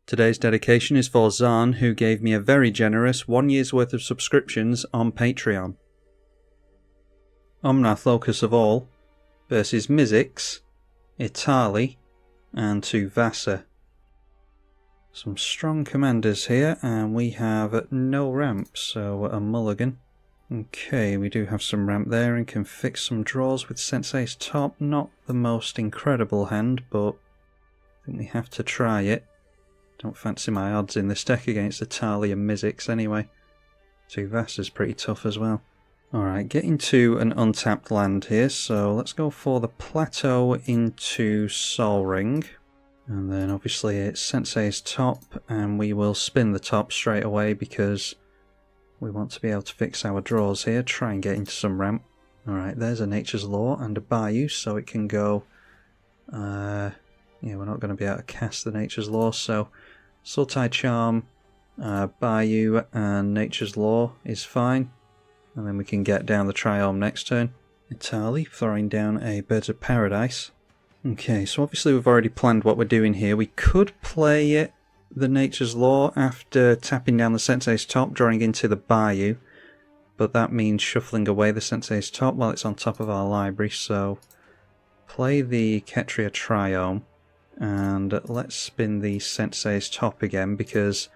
Today's dedication is for Zahn, who gave me a very generous 1 year's worth of subscriptions on Patreon. Omnath Locus of All versus Mizzix, Itali, and Tuvasa. Some strong commanders here, and we have no ramp, so a mulligan. Okay, we do have some ramp there and can fix some draws with Sensei's top. Not the most incredible hand, but I think we have to try it. Don't fancy my odds in this deck against Itali and Mizzix anyway. Tuvasa's pretty tough as well. Alright, getting to an untapped land here, so let's go for the Plateau into Sol Ring. And then obviously it's Sensei's top, and we will spin the top straight away because we want to be able to fix our draws here, try and get into some ramp. Alright, there's a Nature's Law and a Bayou, so it can go... yeah, we're not going to be able to cast the Nature's Law, so Sultai Charm, Bayou and Nature's Law is fine. And then we can get down the Triome next turn. Itali throwing down a Birds of Paradise. Okay, so obviously we've already planned what we're doing here. We could play the Nature's Law after tapping down the Sensei's top, drawing into the Bayou. But that means shuffling away the Sensei's top while it's on top of our library, so play the Ketria Triome. And let's spin the Sensei's top again, because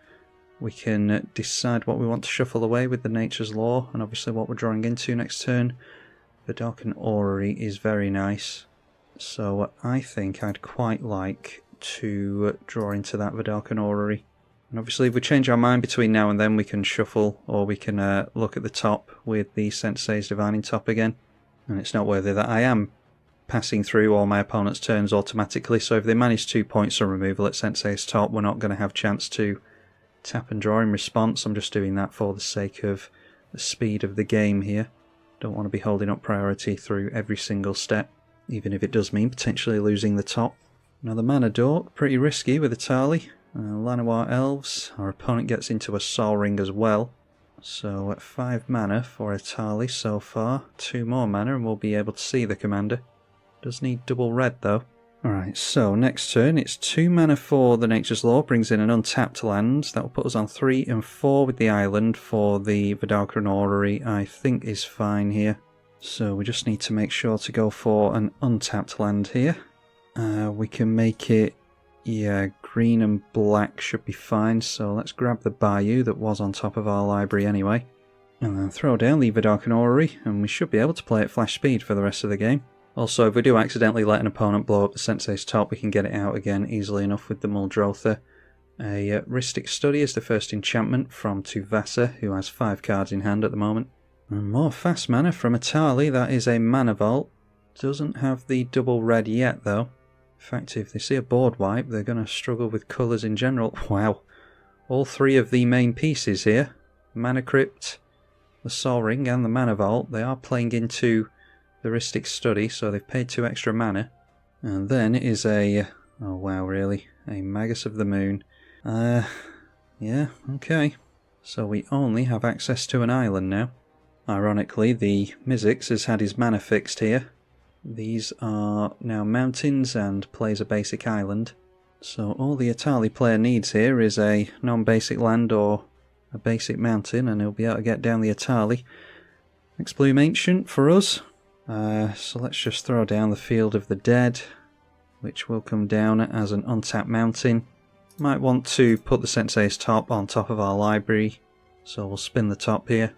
we can decide what we want to shuffle away with the Nature's Law, and obviously what we're drawing into next turn. The Darken Orrery is very nice, so I think I'd quite like to draw into that Vidarken Orrery. And obviously if we change our mind between now and then, we can shuffle, or we can look at the top with the Sensei's Divining Top again. And it's noteworthy that I am passing through all my opponent's turns automatically, so if they manage 2 points on removal at Sensei's top, we're not going to have a chance to tap and draw in response. I'm just doing that for the sake of the speed of the game here. Don't want to be holding up priority through every single step, even if it does mean potentially losing the top. Another Mana Dork, pretty risky with Itali. Llanowar Elves, our opponent gets into a Sol Ring as well. So at 5 mana for Itali so far, 2 more mana and we'll be able to see the commander. Does need double red though. Alright, so next turn it's 2 mana for the Nature's Law, brings in an untapped land. That will put us on 3 and 4 with the island for the Vidarken Orrery, I think is fine here. So we just need to make sure to go for an untapped land here. We can make it, yeah, green and black should be fine, so let's grab the Bayou that was on top of our library anyway. And then throw down the Vidarken Orrery, and we should be able to play at flash speed for the rest of the game. Also, if we do accidentally let an opponent blow up the Sensei's top, we can get it out again easily enough with the Muldrotha. A Rhystic Study is the first enchantment from Tuvasa, who has 5 cards in hand at the moment. And more fast mana from Itali, that is a Mana Vault. Doesn't have the double red yet though. In fact, if they see a board wipe, they're going to struggle with colours in general. Wow, all 3 of the main pieces here, Mana Crypt, the Sol Ring and the Mana Vault, they are playing into the Rhystic Study, so they've paid 2 extra mana. And then it is a... oh wow, really? A Magus of the Moon. Yeah, okay. So we only have access to an island now. Ironically, the Mizzix has had his mana fixed here. These are now mountains and plays a basic island. So all the Itali player needs here is a non-basic land or a basic mountain, and he'll be able to get down the Itali. Next Bloom Ancient for us. So let's just throw down the Field of the Dead, which will come down as an untapped mountain. Might want to put the Sensei's top on top of our library, so we'll spin the top here.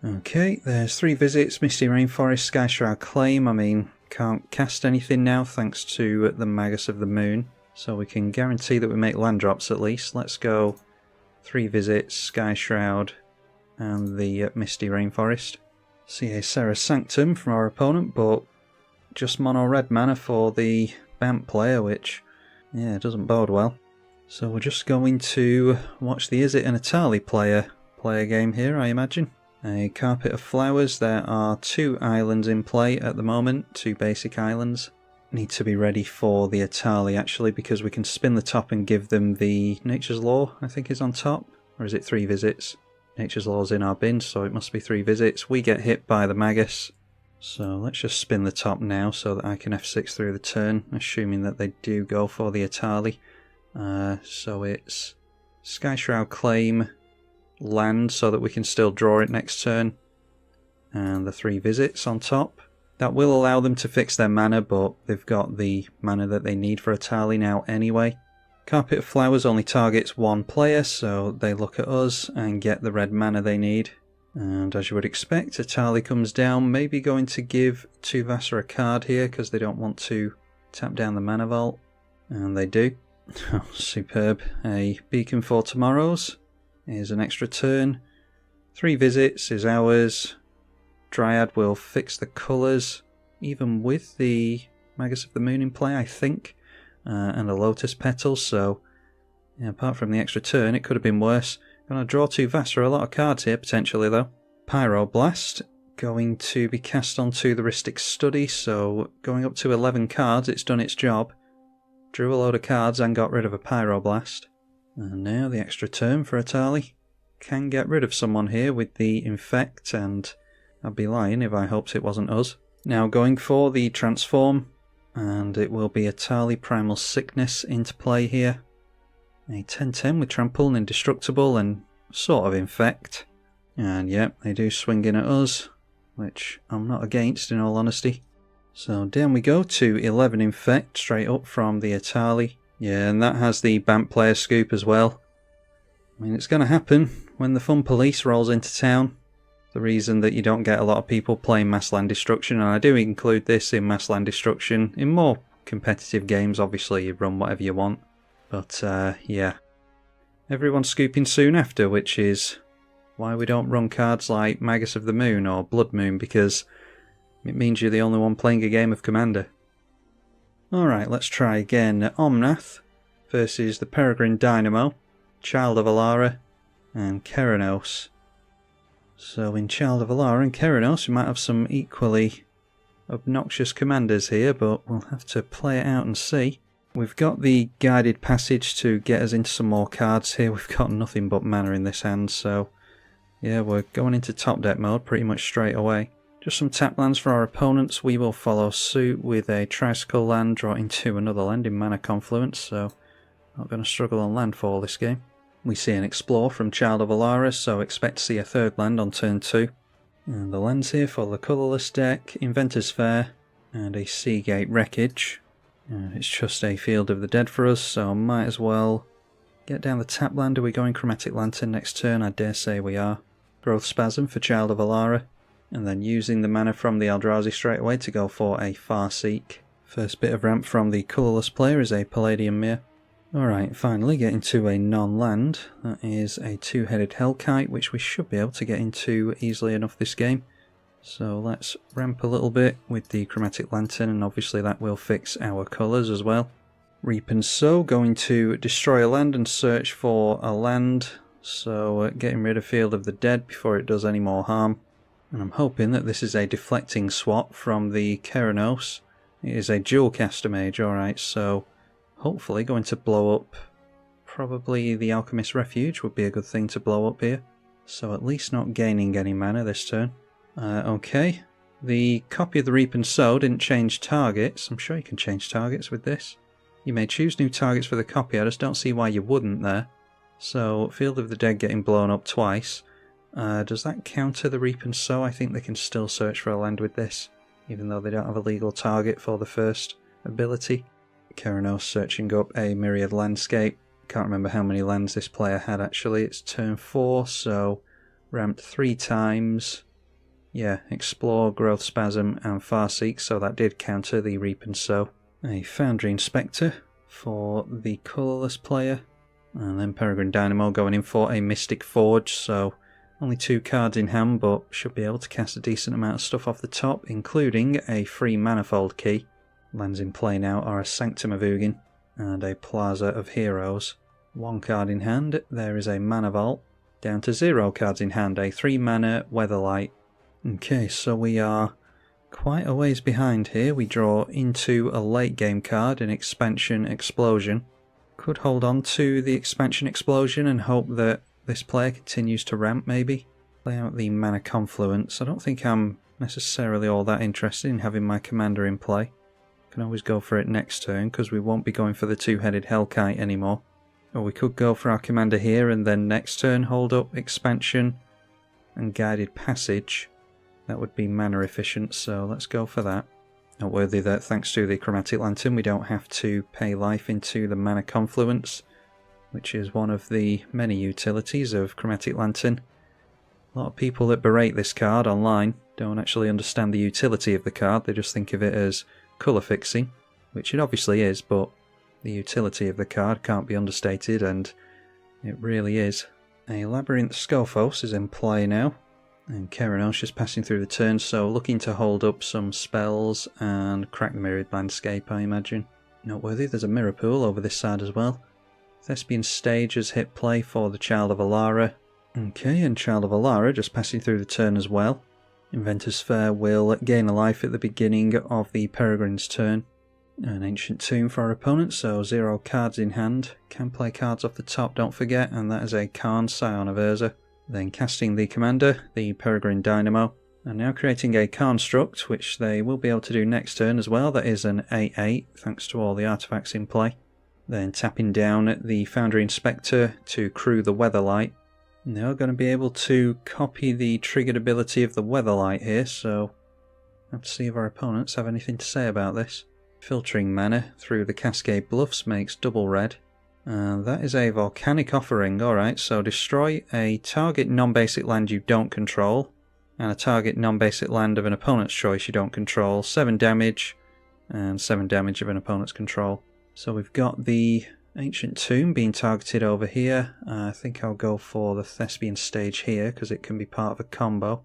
Okay, there's 3 visits, Misty Rainforest, Skyshroud Claim. I mean, can't cast anything now thanks to the Magus of the Moon, so we can guarantee that we make land drops at least. Let's go 3 visits, Skyshroud and the Misty Rainforest. See a Serra Sanctum from our opponent, but just mono red mana for the Bant player, which, yeah, doesn't bode well. So we're just going to watch the Izzet and Itali player play a game here, I imagine. A Carpet of Flowers, there are 2 islands in play at the moment, 2 basic islands. Need to be ready for the Itali actually, because we can spin the top and give them the Nature's Law, I think is on top, or is it 3 visits? Nature's Law's in our bin, so it must be 3 visits. We get hit by the Magus. So let's just spin the top now so that I can F6 through the turn, assuming that they do go for the Itali. So it's Sky Shroud Claim, land so that we can still draw it next turn, and the 3 visits on top. That will allow them to fix their mana, but they've got the mana that they need for Atali now anyway. Carpet of Flowers only targets 1 player, so they look at us and get the red mana they need. And as you would expect, Atali comes down, maybe going to give Tuvasa a card here because they don't want to tap down the mana vault. And they do. Oh, superb. A Beacon for Tomorrows. Here's an extra turn. 3 visits is ours. Dryad will fix the colours, even with the Magus of the Moon in play, I think. And a Lotus Petal, so yeah, apart from the extra turn, it could have been worse. Gonna draw 2 Vasa, a lot of cards here potentially though. Pyroblast, going to be cast onto the Rhystic Study, so going up to 11 cards, it's done its job. Drew a load of cards and got rid of a Pyroblast. And now the extra turn for Atali. Can get rid of someone here with the Infect, and I'd be lying if I hoped it wasn't us. Now going for the Transform. And it will be Atali Primal Sickness into play here. A 10-10 with Trample and Indestructible and sort of Infect. And yep, they do swing in at us, which I'm not against in all honesty. So down we go to 11 Infect straight up from the Atali. Yeah, and that has the Bant player scoop as well. I mean, it's going to happen when the Fun Police rolls into town. The reason that you don't get a lot of people playing Mass Land Destruction, and I do include this in Mass Land Destruction. In more competitive games, obviously, you run whatever you want. But, yeah. Everyone's scooping soon after, which is why we don't run cards like Magus of the Moon or Blood Moon, because it means you're the only one playing a game of Commander. Alright, let's try again. Omnath versus the Peregrine Dynamo, Child of Alara, and Keranos. So in Child of Alara and Keranos we might have some equally obnoxious commanders here, but we'll have to play it out and see. We've got the Guided Passage to get us into some more cards here. We've got nothing but mana in this hand, so yeah, we're going into top deck mode pretty much straight away. Just some tap lands for our opponents. We will follow suit with a Tricycle land, draw into another land in Mana Confluence, so not going to struggle on landfall this game. We see an Explore from Child of Alara, so expect to see a 3rd land on turn 2. And the lands here for the colourless deck, Inventor's Fair and a Seagate Wreckage. And it's just a Field of the Dead for us, so might as well get down the tap land. Are we going Chromatic Lantern next turn? I dare say we are. Growth Spasm for Child of Alara, and then using the mana from the Eldrazi straight away to go for a Farseek. First bit of ramp from the colourless player is a Palladium Mirror. Alright, finally getting to a non-land. That is a 2-headed Hellkite, which we should be able to get into easily enough this game. So let's ramp a little bit with the Chromatic Lantern, and obviously that will fix our colours as well. Reap and Sow, going to destroy a land and search for a land. So getting rid of Field of the Dead before it does any more harm. And I'm hoping that this is a deflecting swap from the Keranos. It is a dual caster mage, alright, so hopefully going to blow up. Probably the Alchemist's Refuge would be a good thing to blow up here. So at least not gaining any mana this turn. Okay, the copy of the Reap and Sow didn't change targets. I'm sure you can change targets with this. You may choose new targets for the copy, I just don't see why you wouldn't there. So, Field of the Dead getting blown up twice. Does that counter the Reap and Sow? I think they can still search for a land with this, even though they don't have a legal target for the first ability. Keranos searching up a Myriad Landscape. Can't remember how many lands this player had actually. It's turn 4, so ramped 3 times. Yeah, Explore, Growth Spasm and Farseek, so that did counter the Reap and Sow. A Foundry Inspector for the colourless player. And then Peregrine Dynamo going in for a Mystic Forge, so only 2 cards in hand, but should be able to cast a decent amount of stuff off the top, including a free Manifold Key. Lands in play now are a Sanctum of Ugin and a Plaza of Heroes. 1 card in hand, there is a Mana Vault. Down to 0 cards in hand, a 3 mana Weatherlight. Okay, so we are quite a ways behind here. We draw into a late game card, an Expansion Explosion. Could hold on to the Expansion Explosion and hope that this player continues to ramp maybe. Play out the Mana Confluence. I don't think I'm necessarily all that interested in having my commander in play. Can always go for it next turn because we won't be going for the 2-headed Hellkite anymore. Or we could go for our commander here and then next turn hold up expansion and guided passage. That would be mana efficient, so let's go for that. Noteworthy that thanks to the Chromatic Lantern we don't have to pay life into the mana confluence, which is one of the many utilities of Chromatic Lantern. A lot of people that berate this card online don't actually understand the utility of the card, they just think of it as colour fixing, which it obviously is, but the utility of the card can't be understated, and it really is. A Labyrinth Skophos is in play now, and Keranos just passing through the turn, so looking to hold up some spells and crack the mirrored landscape, I imagine. Noteworthy, there's a mirror pool over this side as well. Thespian Stage has hit play for the Child of Alara. Okay, and Child of Alara just passing through the turn as well. Inventor's Fair will gain a life at the beginning of the Peregrine's turn. An Ancient Tomb for our opponent, so 0 cards in hand. Can play cards off the top, don't forget, and that is a Karn, Scion of Urza. Then casting the commander, the Peregrine Dynamo, and now creating a construct, which they will be able to do next turn as well. That is an 8/8, thanks to all the artifacts in play. Then tapping down the Foundry Inspector to crew the Weatherlight. Now going to be able to copy the triggered ability of the Weatherlight here, so have to see if our opponents have anything to say about this. Filtering mana through the Cascade Bluffs makes double red. That is a Volcanic Offering, alright, so destroy a target non-basic land you don't control, and a target non-basic land of an opponent's choice you don't control, 7 damage, and 7 damage of an opponent's control. So we've got the Ancient Tomb being targeted over here. I think I'll go for the Thespian Stage here, because it can be part of a combo.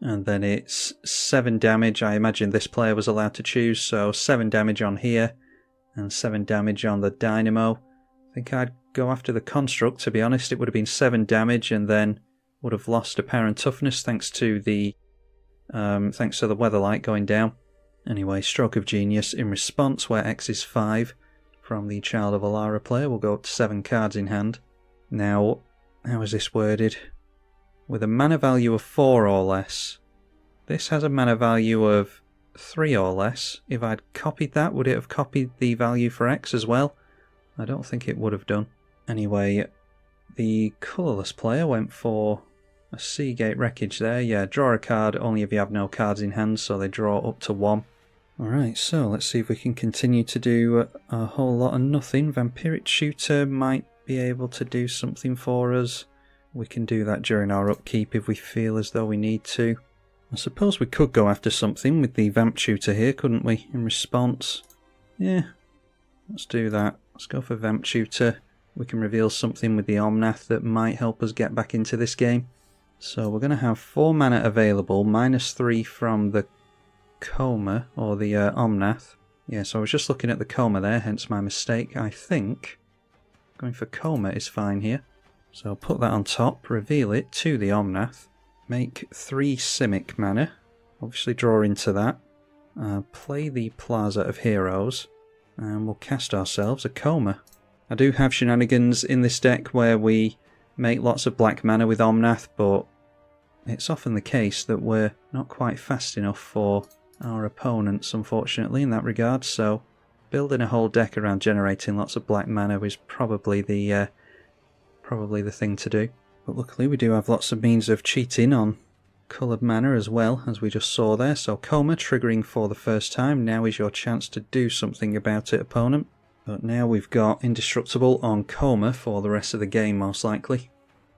And then it's 7 damage. I imagine this player was allowed to choose, so 7 damage on here and 7 damage on the Dynamo. I think I'd go after the Construct, to be honest. It would have been 7 damage and then would have lost a power and toughness thanks to the Weatherlight going down. Anyway, Stroke of Genius in response, where X is 5 from the Child of Alara player. We'll go up to 7 cards in hand. Now, how is this worded? With a mana value of 4 or less. This has a mana value of 3 or less. If I'd copied that, would it have copied the value for X as well? I don't think it would have done. Anyway, the colourless player went for a Seagate Wreckage there. Yeah, draw a card only if you have no cards in hand, so they draw up to 1. Alright, so let's see if we can continue to do a whole lot of nothing. Vampiric Tutor might be able to do something for us. We can do that during our upkeep if we feel as though we need to. I suppose we could go after something with the Vamp Tutor here, couldn't we? In response. Yeah, let's do that. Let's go for Vamp Tutor. We can reveal something with the Omnath that might help us get back into this game. So we're going to have 4 mana available, -3 from the Coma, or the Omnath. Yeah, so I was just looking at the Coma there, hence my mistake. I think going for Coma is fine here. So I'll put that on top, reveal it to the Omnath, make 3 Simic mana, obviously draw into that, play the Plaza of Heroes, and we'll cast ourselves a Coma. I do have shenanigans in this deck where we make lots of black mana with Omnath, but it's often the case that we're not quite fast enough for our opponents, unfortunately, in that regard, so building a whole deck around generating lots of black mana is probably the thing to do. But luckily we do have lots of means of cheating on coloured mana as well, as we just saw there. So Coma triggering for the first time. Now is your chance to do something about it, opponent. But now we've got Indestructible on Coma for the rest of the game, most likely.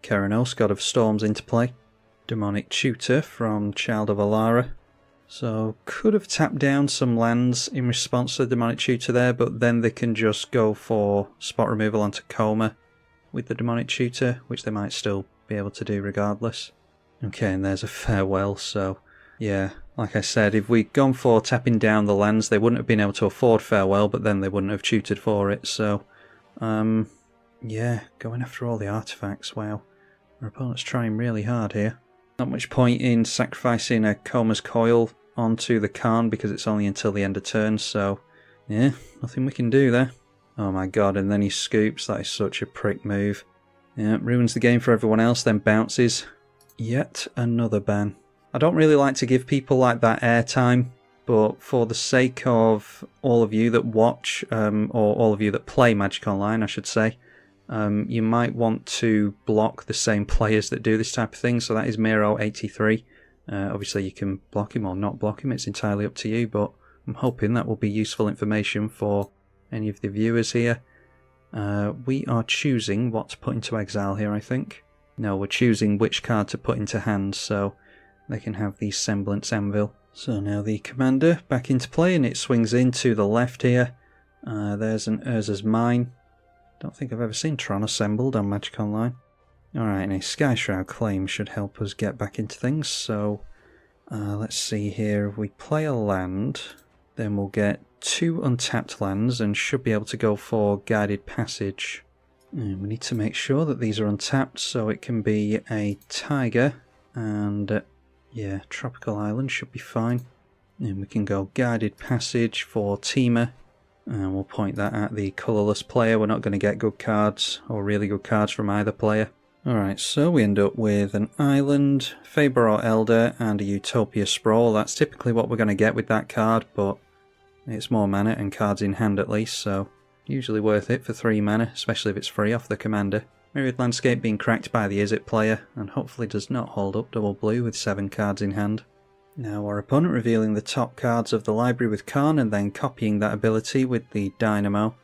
Keranos, God of Storms, into play. Demonic Tutor from Child of Alara. So could have tapped down some lands in response to the Demonic Tutor there, but then they can just go for spot removal onto Coma with the Demonic Tutor, which they might still be able to do regardless. Okay, and there's a Farewell, so yeah, like I said, if we'd gone for tapping down the lands, they wouldn't have been able to afford Farewell, but then they wouldn't have tutored for it, so yeah, going after all the artifacts, wow. Our opponent's trying really hard here. Not much point in sacrificing a Coma's Coil onto the Karn because it's only until the end of turn, so yeah, nothing we can do there. Oh my god, and then he scoops. That is such a prick move. Yeah, ruins the game for everyone else, then bounces. Yet another ban. I don't really like to give people like that airtime, but for the sake of all of you that watch, or all of you that play Magic Online, I should say, You might want to block the same players that do this type of thing. So that is Miro83. Obviously you can block him or not block him, it's entirely up to you, but I'm hoping that will be useful information for any of the viewers here. We are choosing what to put into exile here, I think. No, we're choosing which card to put into hand, so they can have the Semblance Anvil. So now the commander back into play, and it swings in to the left here. There's an Urza's Mine. Don't think I've ever seen Tron assembled on Magic Online. Alright, and a Sky Shroud Claim should help us get back into things, so let's see here. If we play a land, then we'll get 2 untapped lands and should be able to go for Guided Passage. And we need to make sure that these are untapped, so it can be a Tiger, and yeah, Tropical Island should be fine. And we can go Guided Passage for Teamer, and we'll point that at the colourless player. We're not going to get good cards, or really good cards from either player. Alright, so we end up with an Island, Faber or Elder, and a Utopia Sprawl. That's typically what we're going to get with that card, but it's more mana and cards in hand at least, so usually worth it for 3 mana, especially if it's free off the commander. Myriad Landscape being cracked by the Izzet player, and hopefully does not hold up double blue with 7 cards in hand. Now our opponent revealing the top cards of the library with Karn and then copying that ability with the Dynamo.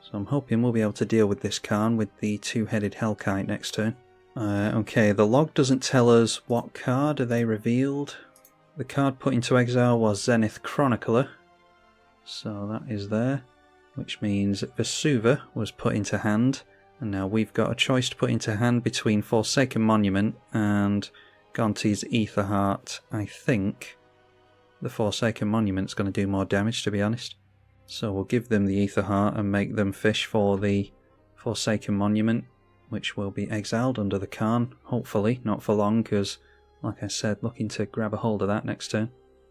So I'm hoping we'll be able to deal with this Karn with the 2-headed Hellkite next turn. Okay, the log doesn't tell us what card they revealed. The card put into exile was Zenith Chronicler, so that is there, which means Vesuva was put into hand, and now we've got a choice to put into hand between Forsaken Monument and Gonti's Aetherheart. I think the Forsaken Monument's going to do more damage, to be honest. So we'll give them the Aetherheart and make them fish for the Forsaken Monument, which will be exiled under the Karn, hopefully, not for long, because, like I said, looking to grab a hold of that next turn.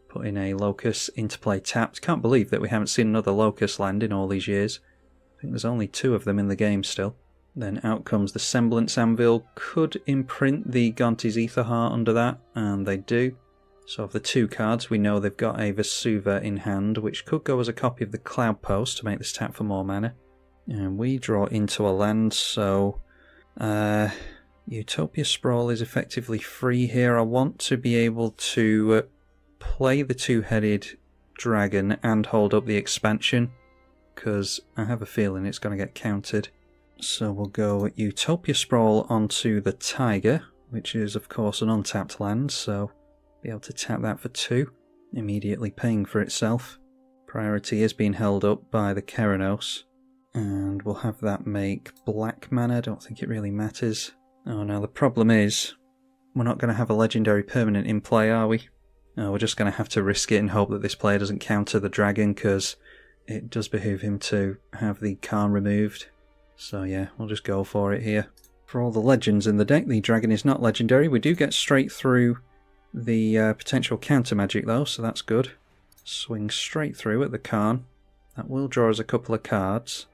Putting a Locus into play tapped. Can't believe that we haven't seen another Locus land in all these years. I think there's only 2 of them in the game still. Then out comes the Semblance Anvil. Could imprint the Gonti's Aetherheart under that, and they do. So of the 2 cards, we know they've got a Vesuva in hand, which could go as a copy of the Cloud Post to make this tap for more mana. And we draw into a land, so Utopia Sprawl is effectively free here. I want to be able to play the 2-headed dragon and hold up the expansion, because I have a feeling it's going to get countered. So we'll go Utopia Sprawl onto the Tiger, which is of course an untapped land, so be able to tap that for 2, immediately paying for itself. Priority is being held up by the Keranos, and we'll have that make black mana. I don't think it really matters. Oh, now the problem is we're not going to have a legendary permanent in play, are we? No, we're just going to have to risk it and hope that this player doesn't counter the dragon, because it does behoove him to have the Karn removed. So yeah, we'll just go for it here. For all the legends in the deck, the dragon is not legendary. We do get straight through the potential counter magic though, so that's good. Swing straight through at the Karn. That will draw us a couple of cards.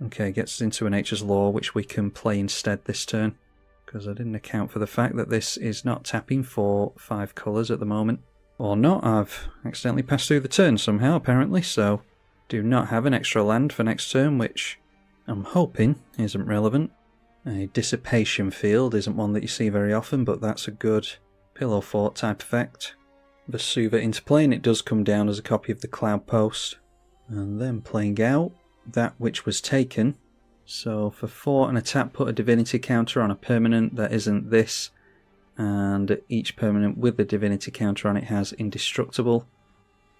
Okay, gets us into a Nature's Law, which we can play instead this turn, because I didn't account for the fact that this is not tapping for 5 colours at the moment. Or not, I've accidentally passed through the turn somehow apparently, so do not have an extra land for next turn, which I'm hoping isn't relevant. A Dissipation Field isn't one that you see very often, but that's a good Pillow Fort type effect. Vesuva into play, and it does come down as a copy of the Cloud Post. And then playing out that which was taken. So for 4 and a tap, put a divinity counter on a permanent that isn't this, and each permanent with the divinity counter on it has indestructible.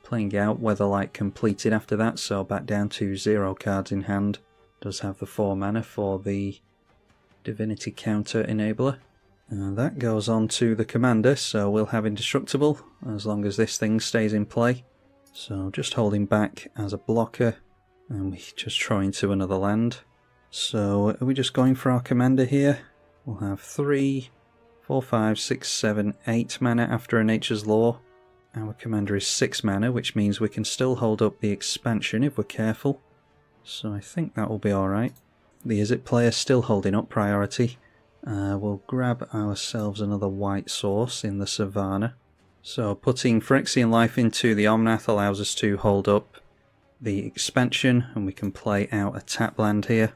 Playing out Weatherlight completed after that, so back down to 0 cards in hand. Does have the 4 mana for the divinity counter enabler. And that goes on to the commander, so we'll have indestructible as long as this thing stays in play. So just holding back as a blocker, and we just throw into another land. So are we just going for our commander here? We'll have 3, 4, 5, 6, 7, 8 mana after a Nature's Law. Our commander is 6 mana, which means we can still hold up the expansion if we're careful. So I think that will be alright. The Izzet player still holding up priority. We'll grab ourselves another white source in the Savannah. So putting Phyrexian Life into the Omnath allows us to hold up the expansion, and we can play out a tap land here.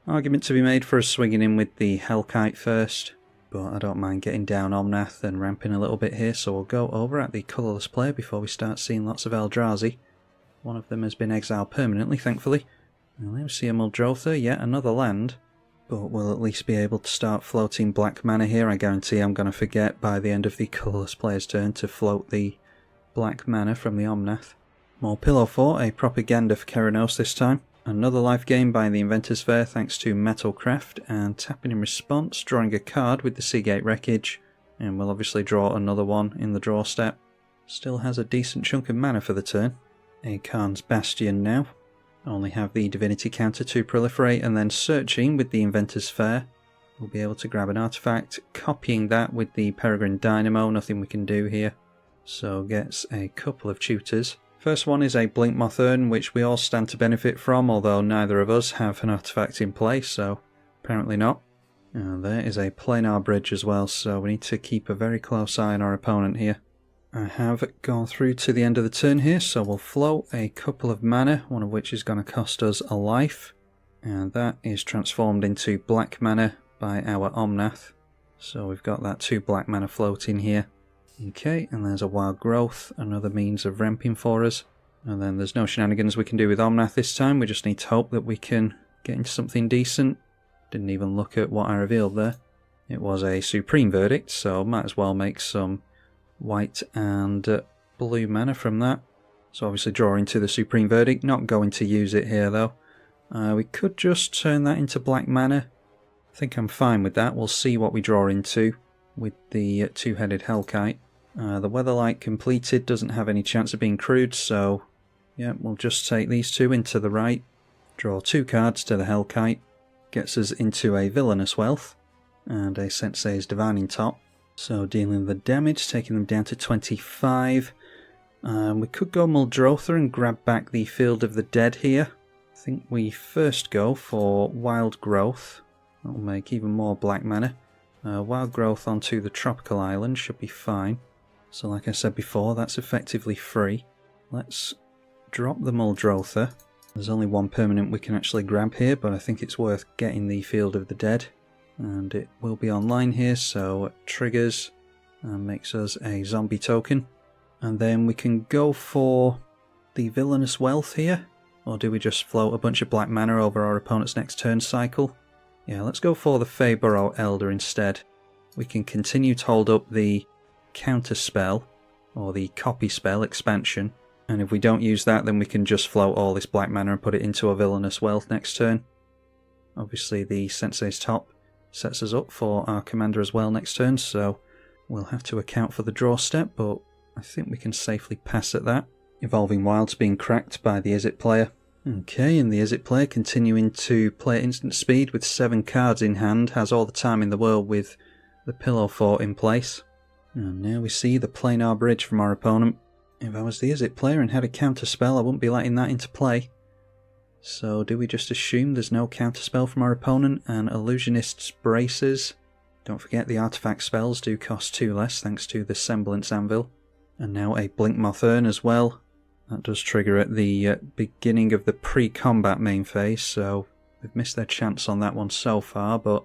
Argument to be made for us swinging in with the Hellkite first, but I don't mind getting down Omnath and ramping a little bit here, so we'll go over at the colourless player before we start seeing lots of Eldrazi. One of them has been exiled permanently, thankfully. And there we see a Muldrotha, yet another land, but we'll at least be able to start floating black mana here. I guarantee I'm going to forget by the end of the colourless player's turn to float the black mana from the Omnath. More Pillow Fort, a propaganda for Keranos this time. Another life gain by the Inventor's Fair thanks to Metalcraft, and tapping in response, drawing a card with the Seagate Wreckage, and we'll obviously draw another one in the draw step. Still has a decent chunk of mana for the turn. A Khan's Bastion now. Only have the Divinity counter to proliferate, and then searching with the Inventor's Fair. We'll be able to grab an artifact, copying that with the Peregrine Dynamo, nothing we can do here. So gets a couple of tutors. First one is a Blinkmoth Urn, which we all stand to benefit from, although neither of us have an artifact in place, so apparently not. And there is a Planar Bridge as well, so we need to keep a very close eye on our opponent here. I have gone through to the end of the turn here, so we'll float a couple of mana, one of which is going to cost us a life. And that is transformed into black mana by our Omnath. So we've got that 2 black mana floating here. Okay, and there's a Wild Growth, another means of ramping for us. And then there's no shenanigans we can do with Omnath this time, we just need to hope that we can get into something decent. Didn't even look at what I revealed there. It was a Supreme Verdict, so might as well make some white and blue mana from that. So obviously draw into the Supreme Verdict, not going to use it here though. We could just turn that into black mana. I think I'm fine with that, we'll see what we draw into with the two-headed Hellkite. The Weatherlight completed doesn't have any chance of being crewed, so yeah, we'll just take these two into the right, draw 2 cards to the Hellkite, gets us into a Villainous Wealth, and a Sensei's Divining Top. So dealing the damage, taking them down to 25. We could go Muldrotha and grab back the Field of the Dead here. I think we first go for Wild Growth, that'll make even more black mana. Wild Growth onto the Tropical Island should be fine. So like I said before, that's effectively free. Let's drop the Muldrotha. There's only one permanent we can actually grab here, but I think it's worth getting the Field of the Dead. And it will be online here, so it triggers and makes us a zombie token. And then we can go for the Villainous Wealth here. Or do we just float a bunch of black mana over our opponent's next turn cycle? Yeah, let's go for the Feyburrow Elder instead. We can continue to hold up the counter spell, or the copy spell expansion, and if we don't use that then we can just float all this black mana and put it into a Villainous Wealth next turn. Obviously the Sensei's Top sets us up for our commander as well next turn, so we'll have to account for the draw step, but I think we can safely pass at that. Evolving Wild's being cracked by the Izzet player. Okay, and the Izzet player continuing to play at instant speed with 7 cards in hand, has all the time in the world with the Pillow Fort in place. And now we see the Planar Bridge from our opponent. If I was the Izzet player and had a counter spell, I wouldn't be letting that into play. So do we just assume there's no counter spell from our opponent and Illusionist's Braces? Don't forget the artifact spells do cost 2 less thanks to the Semblance Anvil. And now a Blinkmoth Urn as well. That does trigger at the beginning of the pre-combat main phase, so they've missed their chance on that one so far, but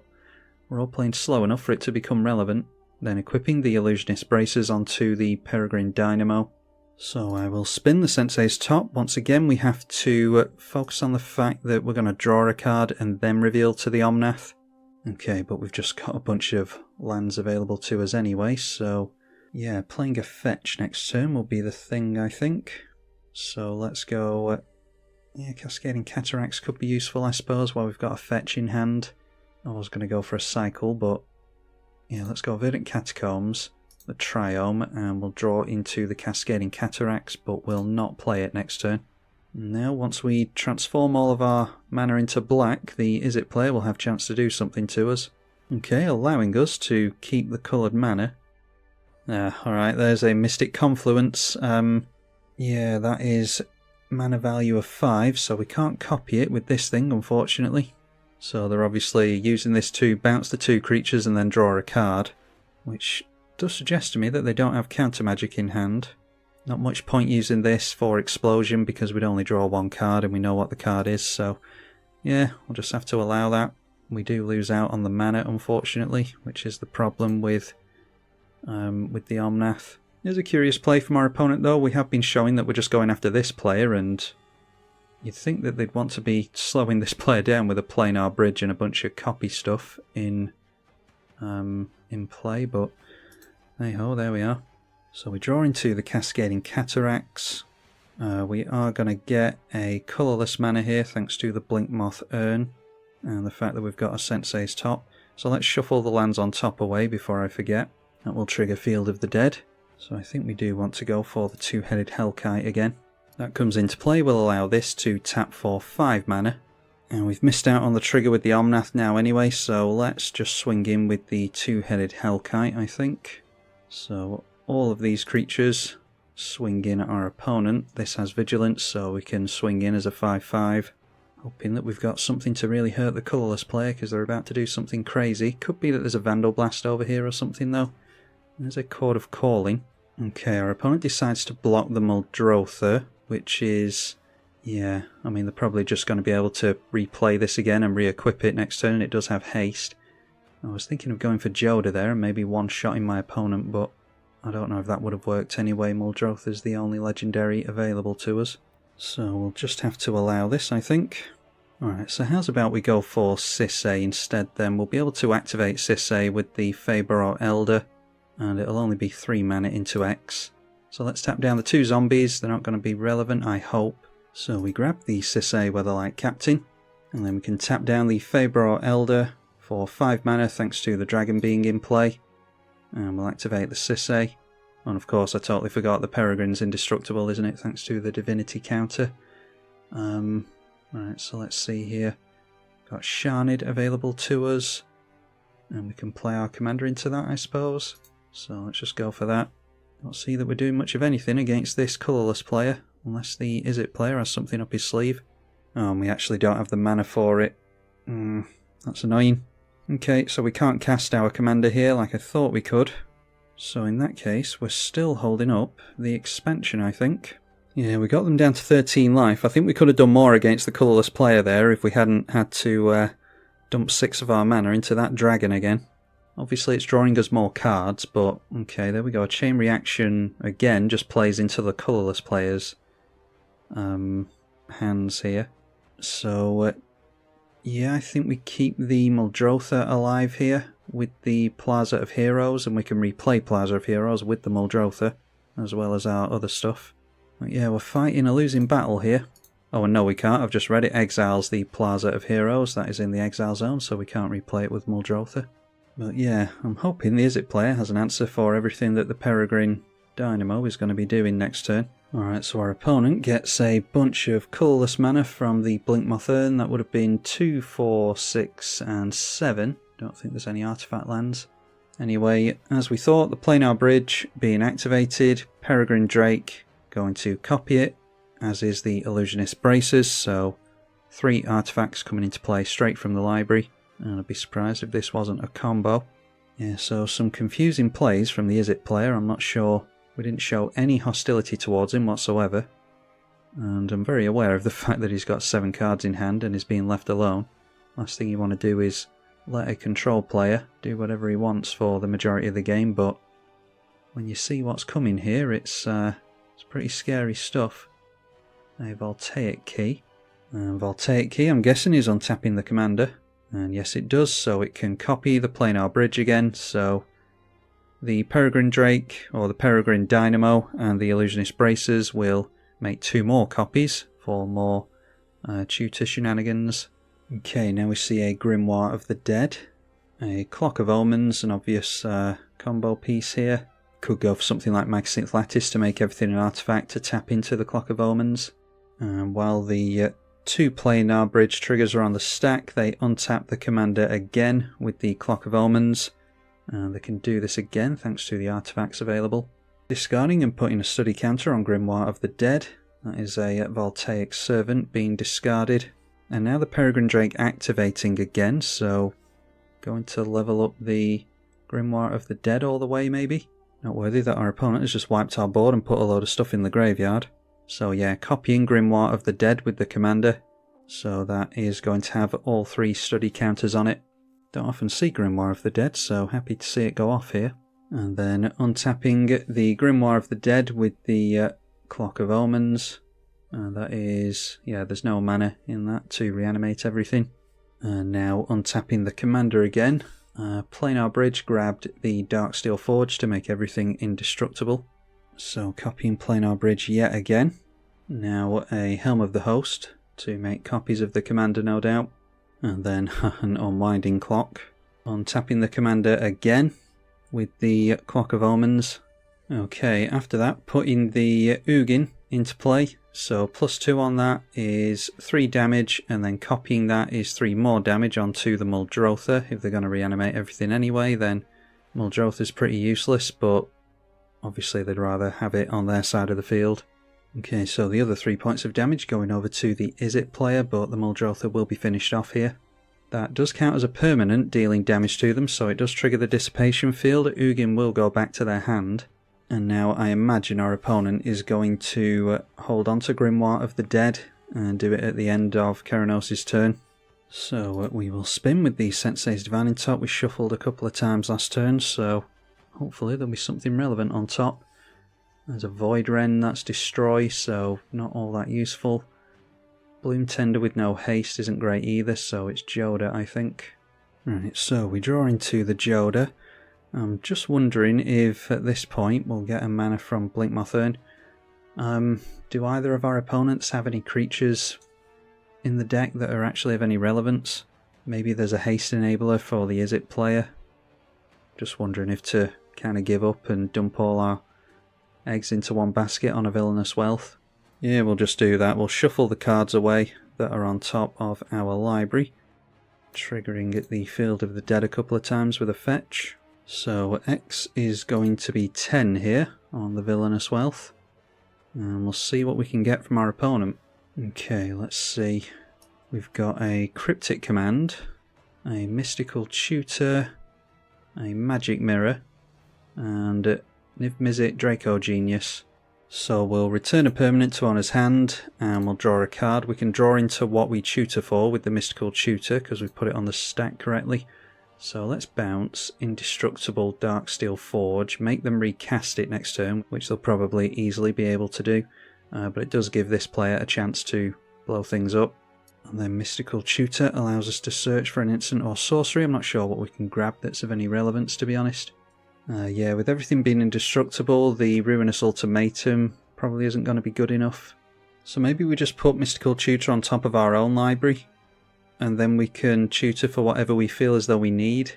we're all playing slow enough for it to become relevant. Then equipping the Illusionist Braces onto the Peregrine Dynamo. So I will spin the Sensei's Top. Once again we have to focus on the fact that we're going to draw a card and then reveal to the Omnath. Okay, but we've just got a bunch of lands available to us anyway, so yeah, playing a fetch next turn will be the thing, I think. So let's go... yeah, Cascading Cataracts could be useful, I suppose, while we've got a fetch in hand. I was going to go for a cycle, but yeah, let's go Verdant Catacombs, the Triome, and we'll draw into the Cascading Cataracts, but we'll not play it next turn. Now, once we transform all of our mana into black, the Izzet player will have a chance to do something to us. Okay, allowing us to keep the coloured mana. Alright, there's a Mystic Confluence. Yeah, that is mana value of 5, so we can't copy it with this thing, unfortunately. So they're obviously using this to bounce the 2 creatures and then draw a card, which does suggest to me that they don't have counter magic in hand. Not much point using this for Explosion because we'd only draw 1 card and we know what the card is, so yeah, we'll just have to allow that. We do lose out on the mana, unfortunately, which is the problem with the Omnath. Here's a curious play from our opponent, though. We have been showing that we're just going after this player, and you'd think that they'd want to be slowing this player down with a planar bridge and a bunch of copy stuff in play, but hey ho, there we are. So we draw into the Cascading Cataracts. We are going to get a colourless mana here thanks to the Blinkmoth Urn and the fact that we've got a Sensei's Top. So let's shuffle the lands on top away before I forget. That will trigger Field of the Dead. So I think we do want to go for the two-headed Hellkite again. That comes into play, will allow this to tap for 5 mana. And we've missed out on the trigger with the Omnath now anyway, so let's just swing in with the two-headed Hellkite, I think. So all of these creatures swing in at our opponent. This has Vigilance, so we can swing in as a 5/5. Hoping that we've got something to really hurt the colourless player, because they're about to do something crazy. Could be that there's a Vandal Blast over here or something, though. There's a Chord of Calling. Okay, our opponent decides to block the Muldrotha, which is... yeah, I mean, they're probably just going to be able to replay this again and re-equip it next turn. It does have haste. I was thinking of going for Joda there and maybe one-shotting my opponent, but I don't know if that would have worked anyway. Muldrotha is the only legendary available to us. So we'll just have to allow this, I think. Alright, so how's about we go for Sisay instead then? We'll be able to activate Sisay with the Faber or Elder, and it'll only be 3 mana into X. So let's tap down the 2 zombies. They're not going to be relevant, I hope. So we grab the Sisay Weatherlight Captain, and then we can tap down the Faber or Elder for 5 mana thanks to the dragon being in play. And we'll activate the Sisay. And of course I totally forgot the Peregrine's indestructible, isn't it, thanks to the Divinity counter. Right, so let's see here. Got Sharnid available to us, and we can play our commander into that, I suppose. So let's just go for that. Don't see that we're doing much of anything against this colourless player, unless the Izzet player has something up his sleeve. Oh, and we actually don't have the mana for it. That's annoying. Okay, so we can't cast our commander here like I thought we could. So in that case, we're still holding up the expansion, I think. Yeah, we got them down to 13 life. I think we could have done more against the colourless player there if we hadn't had to dump 6 of our mana into that dragon again. Obviously it's drawing us more cards, but okay, there we go. A chain reaction, again, just plays into the colourless player's hands here. So, yeah, I think we keep the Muldrotha alive here with the Plaza of Heroes, and we can replay Plaza of Heroes with the Muldrotha, as well as our other stuff. But yeah, we're fighting a losing battle here. Oh, and no, we can't. I've just read it. Exiles the Plaza of Heroes. That is in the exile zone, so we can't replay it with Muldrotha. But yeah, I'm hoping the Izzet player has an answer for everything that the Peregrine Dynamo is going to be doing next turn. Alright, so our opponent gets a bunch of colourless mana from the Blinkmoth Urn. That would have been 2, 4, 6, and 7. Don't think there's any artifact lands. Anyway, as we thought, the Planar Bridge being activated, Peregrine Drake going to copy it, as is the Illusionist Braces, so 3 artifacts coming into play straight from the library, and I'd be surprised if this wasn't a combo. Yeah, so some confusing plays from the Izzet player. I'm not sure. We didn't show any hostility towards him whatsoever, and I'm very aware of the fact that he's got 7 cards in hand and is being left alone. Last thing you want to do is let a control player do whatever he wants for the majority of the game, but when you see what's coming here, it's pretty scary stuff. A Voltaic Key. And Voltaic Key, I'm guessing, is untapping the commander. And yes, it does, so it can copy the Planar Bridge again. So the Peregrine Drake, or the Peregrine Dynamo, and the Illusionist Braces will make 2 more copies for more tutor shenanigans. Okay, now we see a Grimoire of the Dead. A Clock of Omens, an obvious combo piece here. Could go for something like Magicynth Lattice to make everything an artifact to tap into the Clock of Omens. And while the 2 Planar Bridge triggers are on the stack, they untap the commander again with the Clock of Omens. And they can do this again thanks to the artifacts available. Discarding and putting a study counter on Grimoire of the Dead. That is a Voltaic Servant being discarded. And now the Peregrine Drake activating again, so going to level up the Grimoire of the Dead all the way maybe. Noteworthy that our opponent has just wiped our board and put a load of stuff in the graveyard. So yeah, copying Grimoire of the Dead with the commander So that is going to have all 3 study counters on it. Don't often see Grimoire of the Dead, so happy to see it go off here. And then untapping the Grimoire of the Dead with the Clock of Omens. That is, yeah, there's no mana in that to reanimate everything. And now untapping the Commander again. Planar Bridge grabbed the Darksteel Forge to make everything indestructible. So copying Planar Bridge yet again. Now a Helm of the Host to make copies of the Commander, no doubt. And then an Unwinding Clock. Untapping the Commander again with the Clock of Omens. Okay, after that putting the Ugin into play. So +2 on that is 3 damage, and then copying that is 3 more damage onto the Muldrotha. If they're going to reanimate everything anyway, then Muldrotha's pretty useless, but obviously they'd rather have it on their side of the field. Okay, so the other 3 points of damage going over to the Izzet player, but the Muldrotha will be finished off here. That does count as a permanent, dealing damage to them, so it does trigger the Dissipation Field. Ugin will go back to their hand. And now I imagine our opponent is going to hold on to Grimoire of the Dead and do it at the end of Keranos' turn. So we will spin with the Sensei's Divining Top. We shuffled a couple of times last turn, so hopefully there'll be something relevant on top. There's a Void Wren, that's Destroy, so not all that useful. Bloom Tender with no haste isn't great either, so it's Joda, I think. Right, so we draw into the Joda. I'm just wondering if at this point we'll get a mana from Blinkmoth Urn. Do either of our opponents have any creatures in the deck that are actually of any relevance? Maybe there's a haste enabler for the Izzet player. Just wondering if to kind of give up and dump all our eggs into one basket on a Villainous Wealth. Yeah, we'll just do that. We'll shuffle the cards away that are on top of our library, triggering the Field of the Dead a couple of times with a fetch. So X is going to be 10 here on the Villainous Wealth. And we'll see what we can get from our opponent. Okay, let's see. We've got a Cryptic Command, a Mystical Tutor, a Magic Mirror, and Niv-Mizzet Draco Genius. So we'll return a permanent to owner's hand, and we'll draw a card. We can draw into what we tutor for with the Mystical Tutor, because we put it on the stack correctly. So let's bounce Indestructible Darksteel Forge, make them recast it next turn, which they'll probably easily be able to do. But it does give this player a chance to blow things up. And then Mystical Tutor allows us to search for an instant or sorcery. I'm not sure what we can grab that's of any relevance, to be honest. Yeah, with everything being indestructible, the Ruinous Ultimatum probably isn't going to be good enough. So maybe we just put Mystical Tutor on top of our own library, and then we can tutor for whatever we feel as though we need.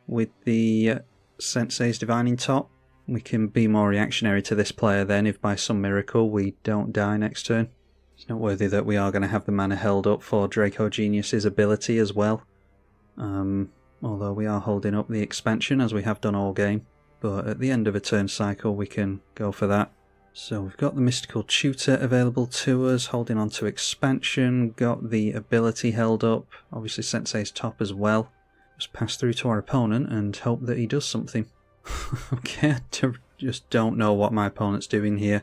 With the Sensei's Divining Top, we can be more reactionary to this player then if by some miracle we don't die next turn. It's noteworthy that we are going to have the mana held up for Draco Genius's ability as well. Although we are holding up the expansion as we have done all game. But at the end of a turn cycle we can go for that. So we've got the Mystical Tutor available to us, holding on to expansion, got the ability held up, obviously Sensei's Top as well. Just pass through to our opponent and hope that he does something. Okay, I just don't know what my opponent's doing here.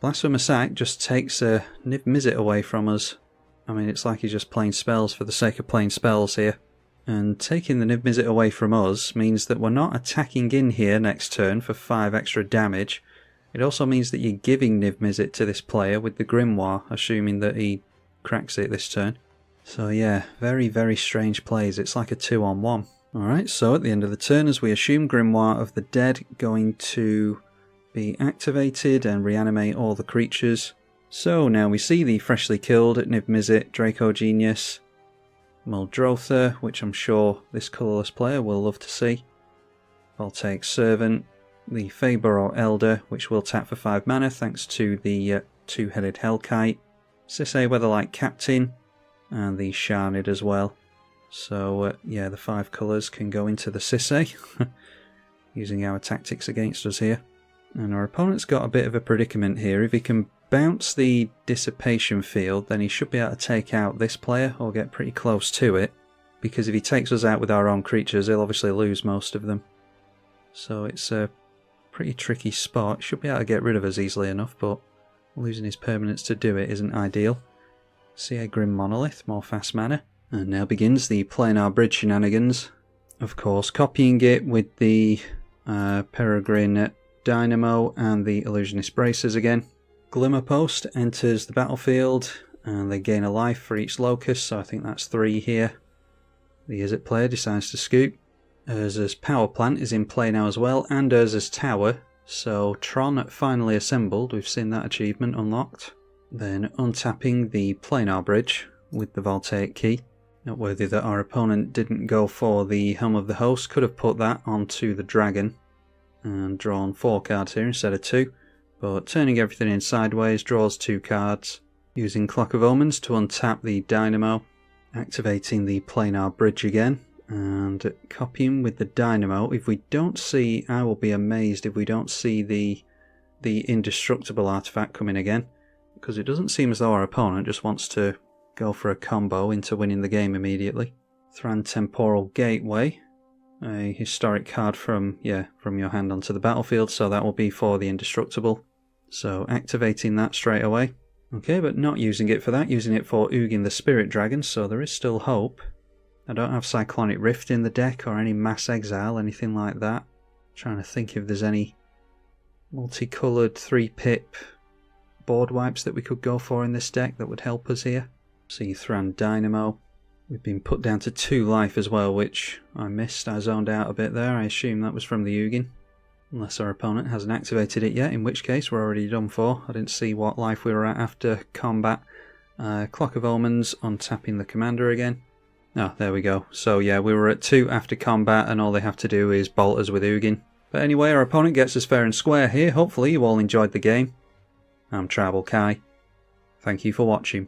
Blasphemous Act just takes a Niv-Mizzet away from us. I mean, it's like he's just playing spells for the sake of playing spells here. And taking the Niv-Mizzet away from us means that we're not attacking in here next turn for 5 extra damage. It also means that you're giving Niv-Mizzet to this player with the Grimoire, assuming that he cracks it this turn. So yeah, very, very strange plays. It's like a 2-on-1. Alright, so at the end of the turn, as we assume Grimoire of the Dead going to be activated and reanimate all the creatures. So now we see the freshly killed Niv-Mizzet Draco Genius, Muldrotha, which I'm sure this colourless player will love to see. Voltaic Servant, the Fabor Elder, which will tap for 5 mana thanks to the two-headed Hellkite, Sisay Weatherlight Captain, and the Sharnid as well. So yeah, the 5 colours can go into the Sisay, using our tactics against us here. And our opponent's got a bit of a predicament here. If he can bounce the Dissipation Field, then he should be able to take out this player, or get pretty close to it, because if he takes us out with our own creatures, he'll obviously lose most of them. So it's a pretty tricky spot. Should be able to get rid of us easily enough, but losing his permanents to do it isn't ideal. CA Grim Monolith, more fast mana. And now begins the Planar Bridge shenanigans. Of course, copying it with the Peregrine Dynamo and the Illusionist Bracers again. Glimmer Post enters the battlefield and they gain a life for each locus, so I think that's 3 here. The Izzet player decides to scoop. Urza's Power Plant is in play now as well, and Urza's Tower, so Tron finally assembled, we've seen that achievement unlocked. Then untapping the Planar Bridge with the Voltaic Key. Noteworthy that our opponent didn't go for the Helm of the Host, could have put that onto the Dragon and drawn 4 cards here instead of 2, but turning everything in sideways draws 2 cards, using Clock of Omens to untap the Dynamo, activating the Planar Bridge again, and copying with the Dynamo. If we don't see, I will be amazed if we don't see the Indestructible artifact coming again, because it doesn't seem as though our opponent just wants to go for a combo into winning the game immediately. Thran Temporal Gateway, a historic card from your hand onto the battlefield, so that will be for the Indestructible. So activating that straight away. Okay, but not using it for that, using it for Ugin the Spirit Dragon, so there is still hope. I don't have Cyclonic Rift in the deck or any Mass Exile, anything like that. Trying to think if there's any multicoloured 3-pip board wipes that we could go for in this deck that would help us here. See Thran Dynamo. We've been put down to 2 life as well, which I missed. I zoned out a bit there. I assume that was from the Ugin. Unless our opponent hasn't activated it yet, in which case we're already done for. I didn't see what life we were at after combat. Clock of Omens, untapping the commander again. Oh, there we go. So yeah, we were at 2 after combat and all they have to do is bolt us with Ugin. But anyway, our opponent gets us fair and square here. Hopefully you all enjoyed the game. I'm tribalkai. Thank you for watching.